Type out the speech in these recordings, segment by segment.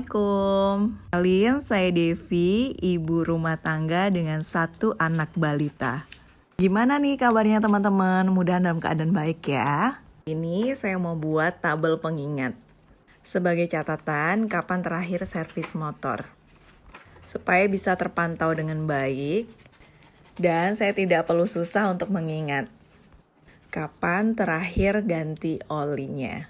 Assalamualaikum. Kalian saya Devi, ibu rumah tangga dengan 1 anak balita. Gimana nih kabarnya teman-teman? Mudahan dalam keadaan baik ya. Ini saya mau buat tabel pengingat. Sebagai catatan, kapan terakhir servis motor. Supaya bisa terpantau dengan baik. Dan saya tidak perlu susah untuk mengingat. Kapan terakhir ganti olinya.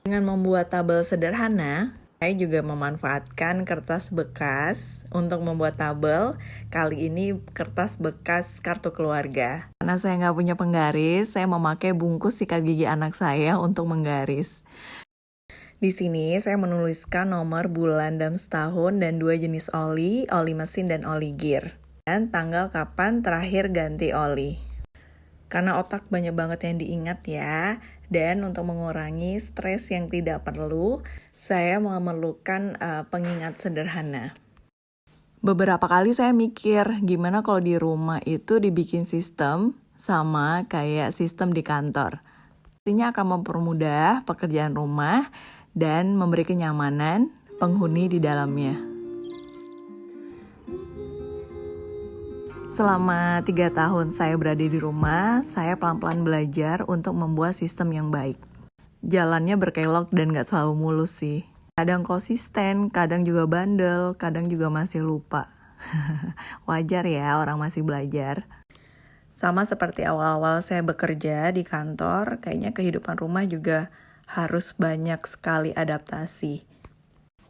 Dengan membuat tabel sederhana, saya juga memanfaatkan kertas bekas untuk membuat tabel. Kali ini kertas bekas kartu keluarga. Karena saya nggak punya penggaris, saya memakai bungkus sikat gigi anak saya untuk menggaris. Di sini saya menuliskan nomor, bulan, dan setahun, dan 2 jenis oli mesin dan oli gear. Dan tanggal kapan terakhir ganti oli. Karena otak banyak banget yang diingat ya. Dan untuk mengurangi stres yang tidak perlu, saya memerlukan pengingat sederhana. Beberapa kali saya mikir, gimana kalau di rumah itu dibikin sistem sama kayak sistem di kantor. Artinya akan mempermudah pekerjaan rumah dan memberi kenyamanan penghuni di dalamnya. Selama 3 tahun saya berada di rumah, saya pelan-pelan belajar untuk membuat sistem yang baik. Jalannya berkelok dan gak selalu mulus sih. Kadang konsisten, kadang juga bandel, kadang juga masih lupa. Wajar ya orang masih belajar. Sama seperti awal-awal saya bekerja di kantor, kayaknya kehidupan rumah juga harus banyak sekali adaptasi.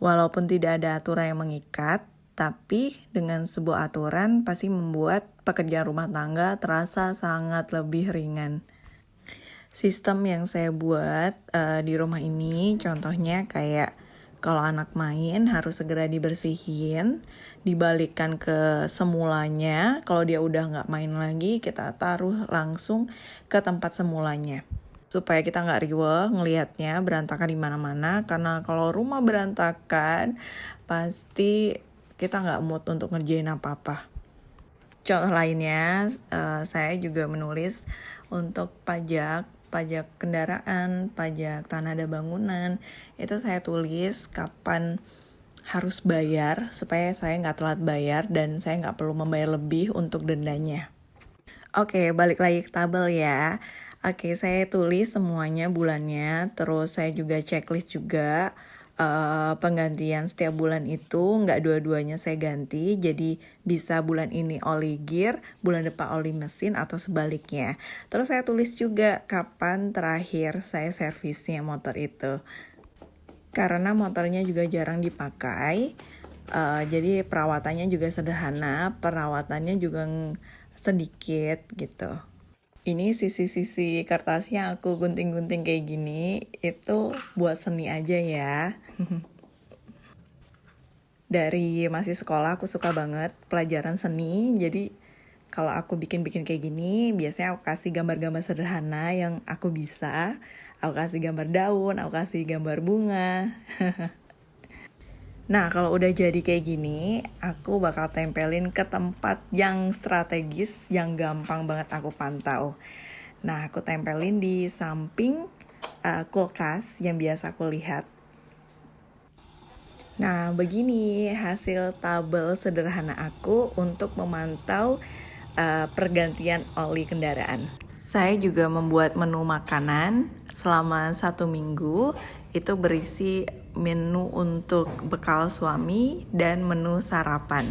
Walaupun tidak ada aturan yang mengikat, tapi dengan sebuah aturan pasti membuat pekerjaan rumah tangga terasa sangat lebih ringan. Sistem yang saya buat di rumah ini contohnya kayak kalau anak main harus segera dibersihin, dibalikkan ke semulanya. Kalau dia udah nggak main lagi, kita taruh langsung ke tempat semulanya. Supaya kita nggak riweh ngelihatnya berantakan di mana-mana. Karena kalau rumah berantakan, pasti kita nggak mood untuk ngerjain apa-apa. Contoh lainnya, saya juga menulis untuk pajak kendaraan, pajak tanah dan bangunan. Itu saya tulis kapan harus bayar, supaya saya nggak telat bayar dan saya nggak perlu membayar lebih untuk dendanya. Oke, balik lagi ke tabel ya. Oke, saya tulis semuanya bulannya, terus saya juga checklist juga. Penggantian setiap bulan itu nggak dua-duanya saya ganti, jadi bisa bulan ini oli gear, bulan depan oli mesin atau sebaliknya. Terus saya tulis juga kapan terakhir saya servisnya motor itu. Karena motornya juga jarang dipakai, jadi perawatannya juga sederhana, perawatannya juga sedikit gitu. Ini sisi-sisi kertasnya aku gunting-gunting kayak gini, itu buat seni aja ya. Dari masih sekolah aku suka banget pelajaran seni, jadi kalau aku bikin-bikin kayak gini, biasanya aku kasih gambar-gambar sederhana yang aku bisa. Aku kasih gambar daun, aku kasih gambar bunga. Nah, kalau udah jadi kayak gini, aku bakal tempelin ke tempat yang strategis, yang gampang banget aku pantau. Nah, aku tempelin di samping kulkas yang biasa aku lihat. Nah, begini hasil tabel sederhana aku untuk memantau pergantian oli kendaraan. Saya juga membuat menu makanan selama 1 minggu. Itu berisi menu untuk bekal suami dan menu sarapan.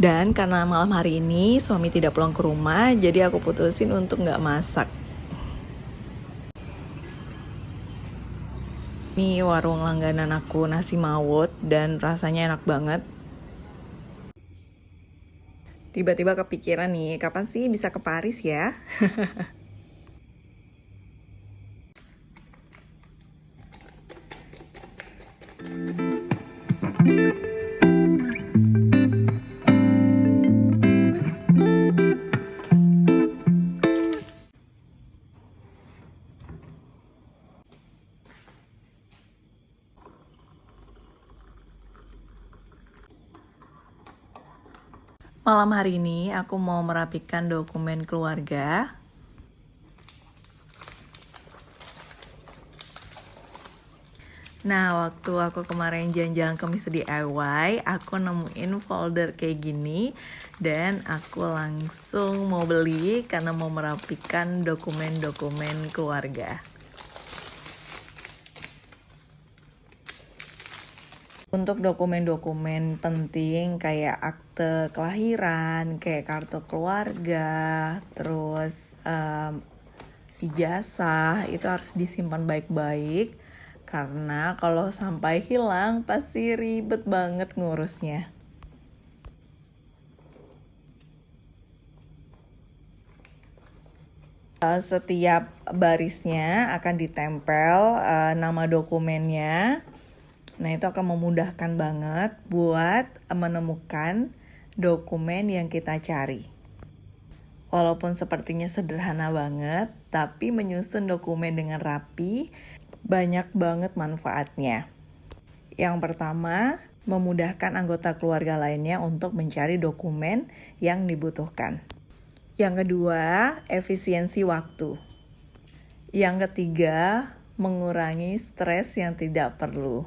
Dan karena malam hari ini suami tidak pulang ke rumah, jadi aku putusin untuk nggak masak. Ini warung langganan aku, nasi mawut, dan rasanya enak banget. Tiba-tiba kepikiran nih, kapan sih bisa ke Paris ya? Malam hari ini aku mau merapikan dokumen keluarga. Nah, waktu aku kemarin jalan-jalan ke Mister DIY, aku nemuin folder kayak gini dan aku langsung mau beli karena mau merapikan dokumen-dokumen keluarga. Untuk dokumen-dokumen penting kayak akte kelahiran, kayak kartu keluarga, terus ijazah itu harus disimpan baik-baik karena kalau sampai hilang pasti ribet banget ngurusnya. Setiap barisnya akan ditempel nama dokumennya. Nah, itu akan memudahkan banget buat menemukan dokumen yang kita cari. Walaupun sepertinya sederhana banget, tapi menyusun dokumen dengan rapi banyak banget manfaatnya. Yang pertama, memudahkan anggota keluarga lainnya untuk mencari dokumen yang dibutuhkan. Yang kedua, efisiensi waktu. Yang ketiga, mengurangi stres yang tidak perlu.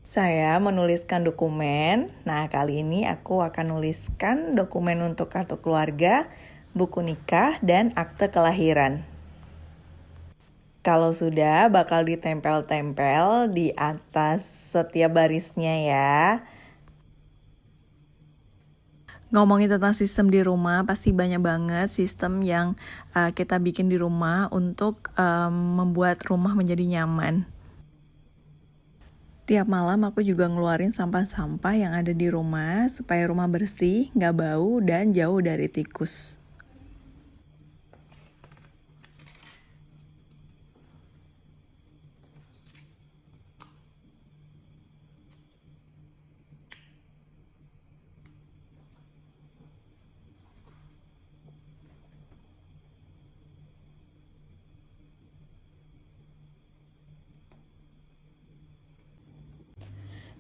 Saya menuliskan dokumen. Nah, kali ini aku akan nuliskan dokumen untuk kartu keluarga, buku nikah, dan akte kelahiran. Kalau sudah, bakal ditempel-tempel di atas setiap barisnya ya. Ngomongin tentang sistem di rumah, pasti banyak banget sistem yang kita bikin di rumah untuk membuat rumah menjadi nyaman. Tiap malam aku juga ngeluarin sampah-sampah yang ada di rumah supaya rumah bersih, nggak bau, dan jauh dari tikus.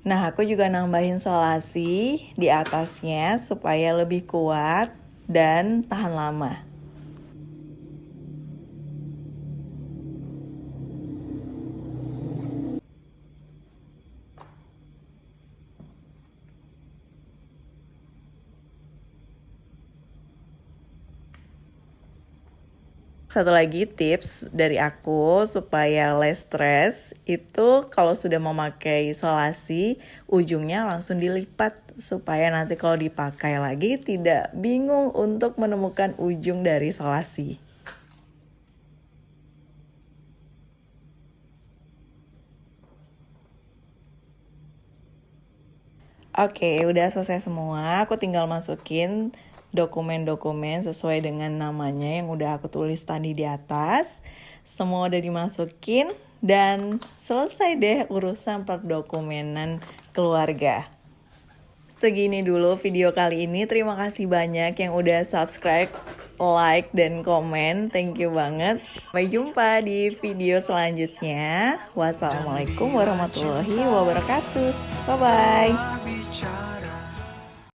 Nah, aku juga nambahin solasi di atasnya supaya lebih kuat dan tahan lama. Satu lagi tips dari aku supaya less stress itu kalau sudah memakai solasi ujungnya langsung dilipat supaya nanti kalau dipakai lagi tidak bingung untuk menemukan ujung dari solasi. Oke, udah selesai semua. Aku tinggal masukin dokumen-dokumen sesuai dengan namanya yang udah aku tulis tadi di atas. Semua udah dimasukin dan selesai deh urusan perdokumenan keluarga. Segini dulu video kali ini. Terima kasih banyak yang udah subscribe, like, dan komen. Thank you banget. Sampai jumpa di video selanjutnya. Wassalamualaikum warahmatullahi wabarakatuh. Bye-bye.